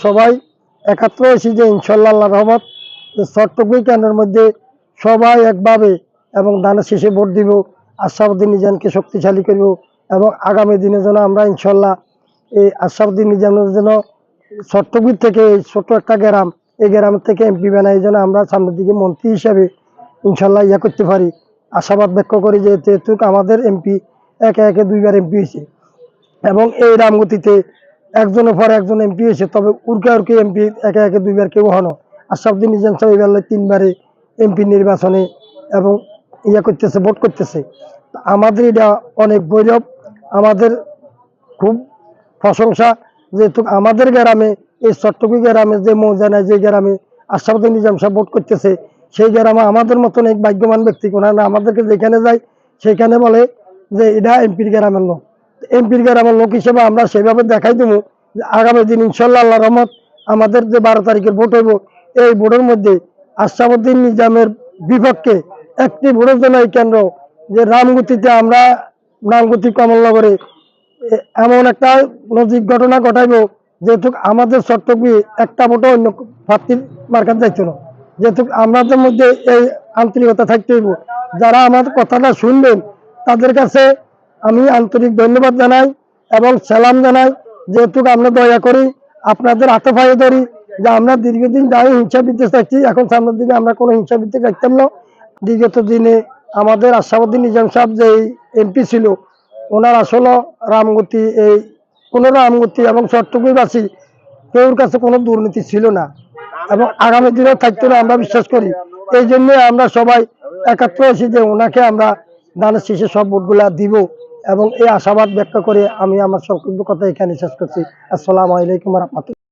সবাই একাত্র হয়েছি যে ইনশাল্লাহ আল্লাহর রহমত চট্টগ্রাম কেন্দ্রের মধ্যে সবাই একভাবে এবং দানের শেষে ভোট দিব। আশরাফুদ্দিন নিজামকে শক্তিশালী করব এবং আগামী দিনে যেন আমরা ইনশাল্লাহ এই আশরাফুদ্দিন নিজামের জন্য চট্টগ্রাম থেকে এই ছোট একটা গ্রাম, এই গ্রামের থেকে এমপি বানাই যেন আমরা সামনের দিকে মন্ত্রী হিসাবে ইনশাল্লাহ করতে পারি। আশাবাদ ব্যক্ত করি যে যেহেতু আমাদের এমপি একে একে দুইবার এমপি হয়েছে এবং এই রামগতিতে একজনের পর একজন এমপি হয়েছে, তবে উর্কে এমপি একে একে দুইবার কেউ হন। আশরাফুদ্দিন নিজাম সাহেব এবার 3বারে এমপি নির্বাচনে এবং করতেছে, ভোট করতেছে। আমাদের এটা অনেক গৌরব, আমাদের খুব প্রশংসা, যেহেতু আমাদের গ্রামে এই চট্টগ্রাম গ্রামে যে মৌজানায় যে গ্রামে আশরাফুদ্দিন নিজাম সাহেব ভোট করতেছে, সেই গ্রামে আমাদের মতন এক ভাগ্যবান ব্যক্তি কোন না। আমাদেরকে যেখানে যায় সেখানে বলে যে এটা এমপির গ্রামের লোক। এমপির গ্রামের লোক হিসেবে আমরা সেভাবে দেখাই দেবো যে আগামী দিন ইনশাল্লাহ আল্লাহ রহমত আমাদের যে 12 তারিখের ভোট হইব, এই ভোটের মধ্যে আশরাফুদ্দিন নিজামের বিপক্ষে একটি ভোটের জন্য এই কেন্দ্র যে রামগতিতে আমরা রামগতি কমলনগরে এমন একটা নজিক ঘটনা ঘটাইব, যেহেতু আমাদের চট্টগ্রামে একটা ভোটও অন্য প্রার্থীর মার্কার যাইত না। যেহেতু আমাদের মধ্যে এই আন্তরিকতা থাকতে হইব। যারা আমার কথাটা শুনবেন তাদের কাছে আমি আন্তরিক ধন্যবাদ জানাই এবং সালাম জানাই। যেহেতু আমরা দয়া করি, আপনাদের হাতে পায়ে ধরি যে আমরা দীর্ঘদিন যাই হিংসা বিদ্বেষ থাকছি, এখন সামনের দিকে আমরা কোনো হিংসা বিদ্বেষ রাখতাম না। বিগত দিনে আমাদের আশরাফুদ্দিন নিজাম সাহেব যে এমপি ছিল, ওনার আসলে রামগতি এই কোনো রামগতি এবং চট্টগ্রামবাসী কেউর কাছে কোনো দুর্নীতি ছিল না এবং আগামী দিনেও থাকতে না আমরা বিশ্বাস করি। এই জন্য আমরা সবাই একাত্র হয়েছি যে ওনাকে আমরা দানের শেষে সব ভোটগুলা দিব এবং এই আশাবাদ ব্যক্ত করে আমি আমার সংক্ষিপ্ত কথা এখানে শেষ করছি। আসসালামু আলাইকুম ওয়া রাহমাতুল্লাহ।